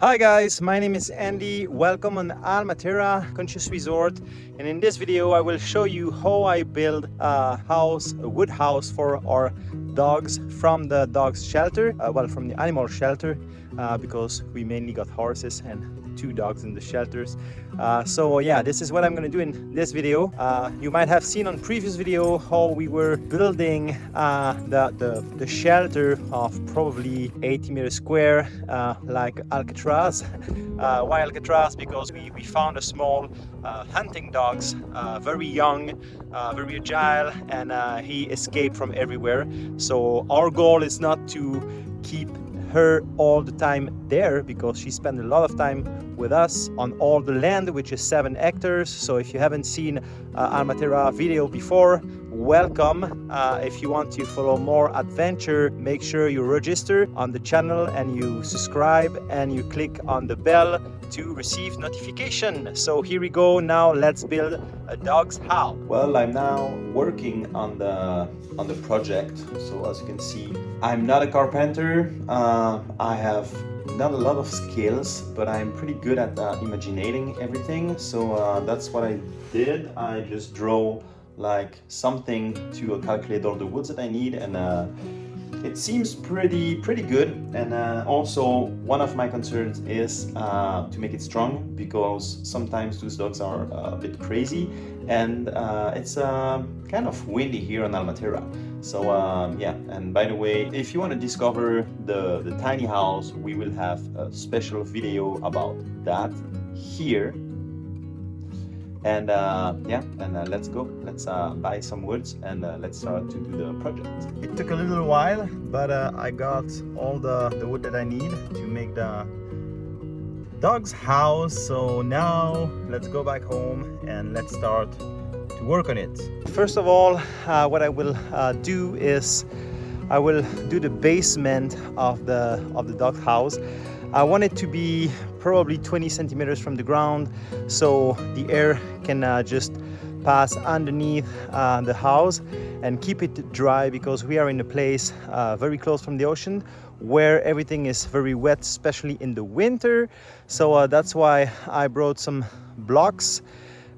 Hi guys, my name is Andy. Welcome on Almaterra Conscious Resort, and in this video I will show you how I build a wood house for our dogs from the dogs shelter, from the animal shelter, because we mainly got horses and 2 dogs in the shelters. So yeah, this is what I'm gonna do in this video. You might have seen on previous video how we were building the shelter of probably 80 meters square, like Alcatraz. Why Alcatraz? Because we found a small hunting dogs, very young, very agile, and he escaped from everywhere. So our goal is not to keep her all the time there, because she spent a lot of time with us on all the land, which is 7 hectares. So if you haven't seen Almaterra video before, welcome. If you want to follow more adventure, make sure you register on the channel and you subscribe and you click on the bell to receive notification. So here we go. Now let's build a dog's house. Well, I'm now working on the project. So as you can see, I'm not a carpenter. I have not a lot of skills, but I'm pretty good at imagining everything. So that's what I did. I just draw like something to calculate all the woods that I need, and it seems pretty good. And also one of my concerns is to make it strong, because sometimes those dogs are a bit crazy, and it's kind of windy here on Almaterra. So yeah, and by the way, if you want to discover the tiny house, we will have a special video about that here. And yeah, and let's go. Let's buy some woods and let's start to do the project. It took a little while, but I got all the wood that I need to make the dog's house. So now let's go back home and let's start to work on it. First of all, what I will do is I will do the basement of the dog house. I want it to be probably 20 centimeters from the ground, so the air can just pass underneath the house and keep it dry, because we are in a place very close from the ocean where everything is very wet, especially in the winter. So that's why I brought some blocks,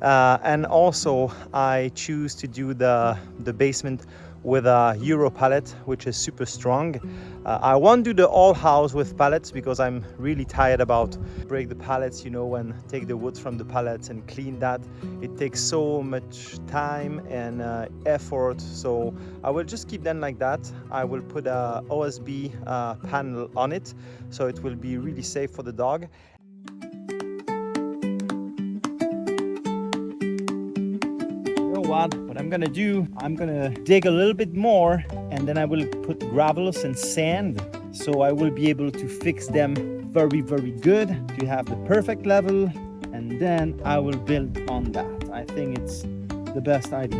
and also I choose to do the basement with a Euro pallet, which is super strong. I won't do the all house with pallets, because I'm really tired about break the pallets, you know, and take the wood from the pallets and clean that. It takes so much time and effort. So I will just keep them like that. I will put a OSB panel on it, so it will be really safe for the dog. What I'm gonna do, I'm gonna dig a little bit more, and then I will put gravels and sand, so I will be able to fix them very good to have the perfect level, and then I will build on that. I think it's the best idea.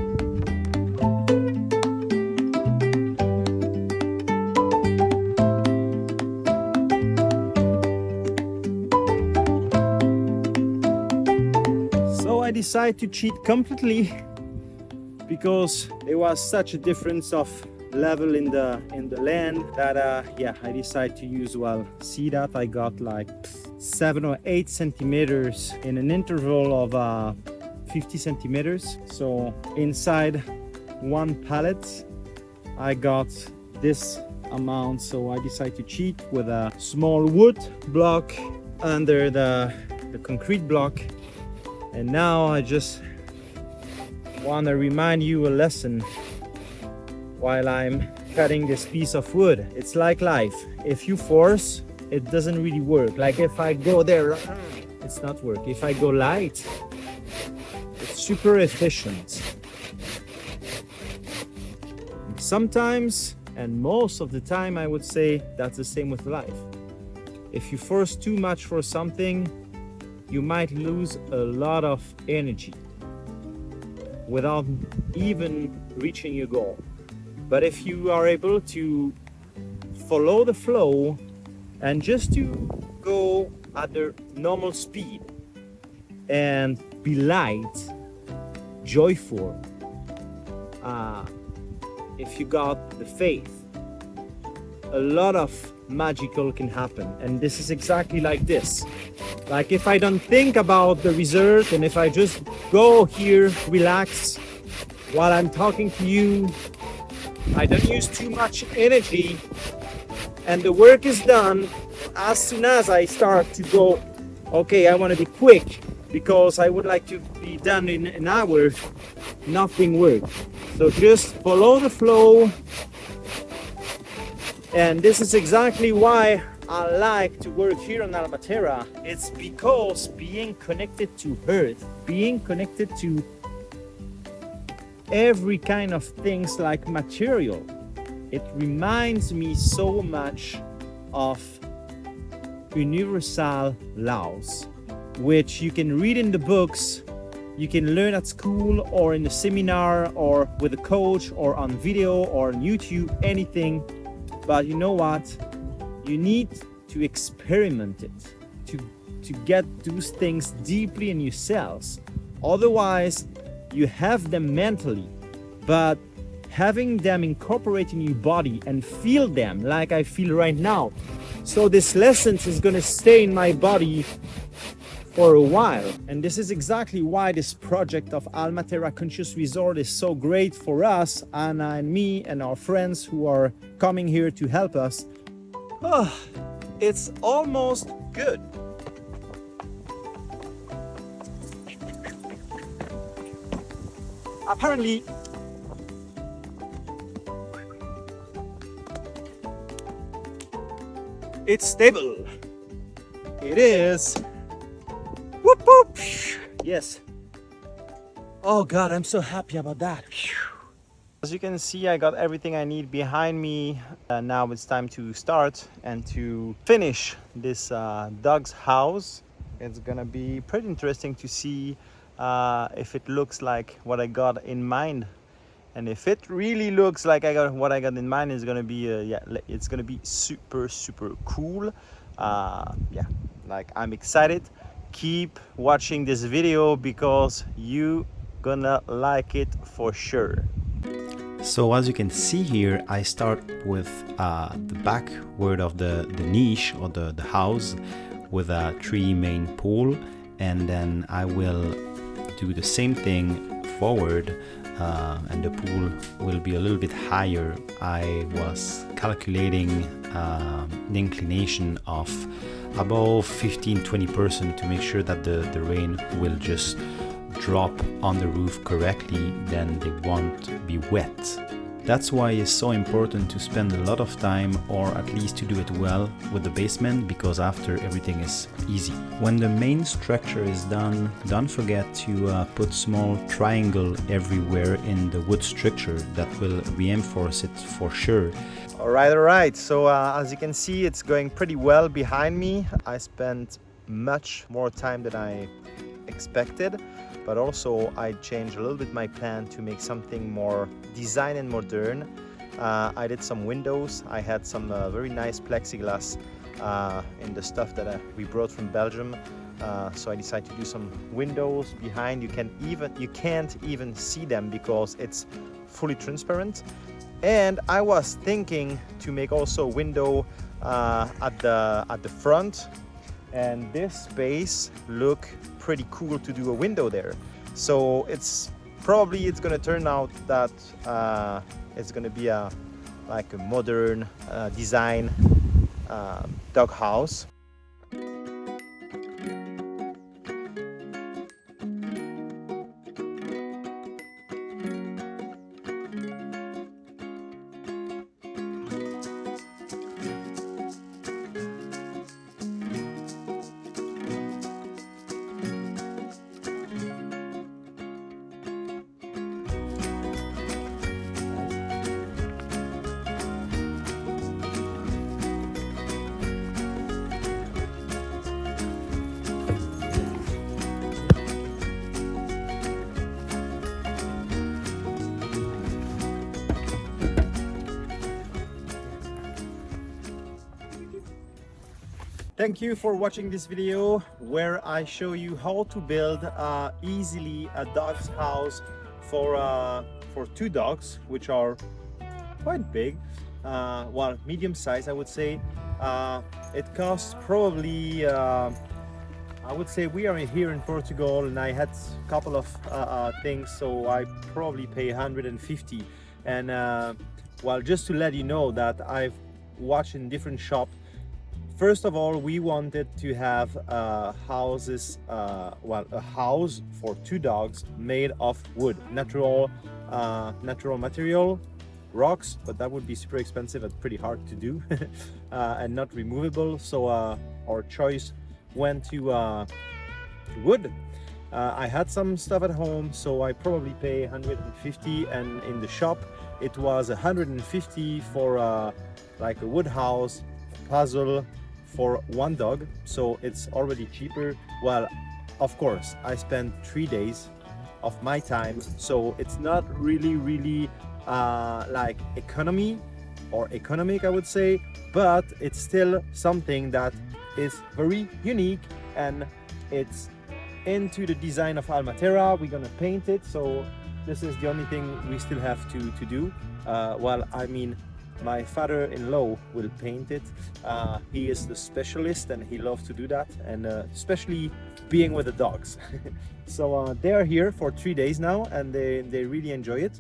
So I decided to cheat completely, because there was such a difference of level in the land that yeah, I decided to use, well, see that I got like 7 or 8 centimeters in an interval of 50 centimeters. So inside one pallet I got this amount, so I decided to cheat with a small wood block under the concrete block. And now I just want to remind you a lesson while I'm cutting this piece of wood. It's like life. If you force, it doesn't really work. Like if I go there, it's not work. If I go light, it's super efficient. Sometimes, and most of the time, I would say that's the same with life. If you force too much for something, you might lose a lot of energy without even reaching your goal. But if you are able to follow the flow and just to go at the normal speed and be light, joyful, if you got the faith, a lot of magical can happen. And this is exactly like this. Like if I don't think about the result and if I just go here, relax while I'm talking to you, I don't use too much energy, and the work is done. As soon as I start to go, okay, I want to be quick because I would like to be done in an hour, nothing works. So just follow the flow. And this is exactly why I like to work here on Almaterra. It's because being connected to earth, being connected to every kind of things like material, it reminds me so much of universal laws, which you can read in the books, you can learn at school or in a seminar or with a coach or on video or on YouTube, anything. But you know what? You need to experiment it to get those things deeply in yourselves. Otherwise, you have them mentally, but having them incorporate in your body and feel them like I feel right now. So this lesson is going to stay in my body for a while. And this is exactly why this project of Almaterra Conscious Resort is so great for us, Anna and me and our friends who are coming here to help us. Oh, it's almost good. Apparently, it's stable. It is. Whoop whoop. Yes. Oh God, I'm so happy about that. As you can see, I got everything I need behind me. Now it's time to start and to finish this dog's house. It's gonna be pretty interesting to see if it looks like what I got in mind. And if it really looks like what I got in mind, is gonna be yeah, it's gonna be super cool. Yeah, like I'm excited. Keep watching this video because you gonna like it for sure. So as you can see here, I start with the backward of the niche or the house with a 3 main pole, and then I will do the same thing forward. And the pool will be a little bit higher. I was calculating the inclination of above 15-20% to make sure that the rain will just drop on the roof correctly, then they won't be wet. That's why it's so important to spend a lot of time, or at least to do it well, with the basement, because after everything is easy. When the main structure is done, don't forget to put small triangle everywhere in the wood structure. That will reinforce it for sure. All right. So as you can see, it's going pretty well behind me. I spent much more time than I expected. But also I changed a little bit my plan to make something more design and modern. I did some windows. I had some very nice plexiglass in the stuff that we brought from Belgium. So I decided to do some windows behind. You can't even see them because it's fully transparent. And I was thinking to make also a window at the front, and this space look pretty cool to do a window there. So it's gonna turn out that it's gonna be like a modern design dog house. Thank you for watching this video where I show you how to build easily a dog's house for 2 dogs, which are quite big, well, medium size I would say. It costs probably, I would say we are here in Portugal, and I had a couple of things, so I probably pay 150. And well, just to let you know that I've watched in different shops. First of all, we wanted to have houses, well, a house for 2 dogs made of wood, natural material, rocks, but that would be super expensive and pretty hard to do, and not removable. So our choice went to wood. I had some stuff at home, so I probably pay 150, and in the shop it was 150 for like a wood house puzzle for 1 dog, so it's already cheaper. Well, of course, I spent 3 days of my time, so it's not really like economy or economic, I would say, but it's still something that is very unique, and it's into the design of Almaterra. We're gonna paint it, so this is the only thing we still have to do. Well, I mean, my father-in-law will paint it. He is the specialist and he loves to do that, and especially being with the dogs. So they are here for 3 days now, and they really enjoy it.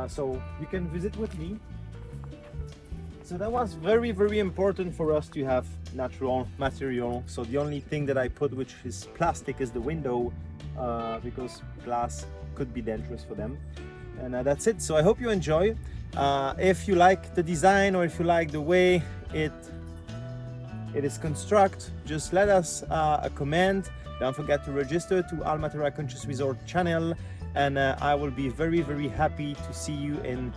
So you can visit with me. So that was very important for us to have natural material. So the only thing that I put, which is plastic, is the window, because glass could be dangerous for them. And that's it. So I hope you enjoy. If you like the design, or if you like the way it is constructed, just let us a comment. Don't forget to register to Almaterra Conscious Resort channel, and I will be very happy to see you in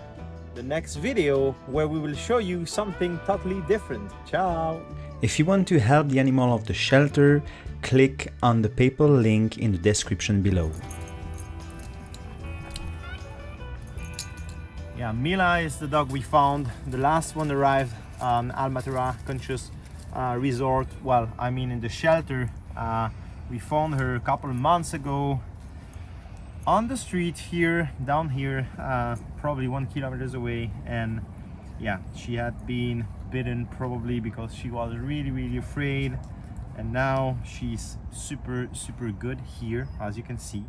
the next video, where we will show you something totally different. Ciao! If you want to help the animal of the shelter, click on the PayPal link in the description below. Yeah, Mila is the dog we found. The last one arrived on Almaterra Conscious Resort. Well, I mean in the shelter. We found her a couple of months ago on the street here, down here, probably 1 kilometers away. And yeah, she had been bitten, probably because she was really afraid. And now she's super good here, as you can see.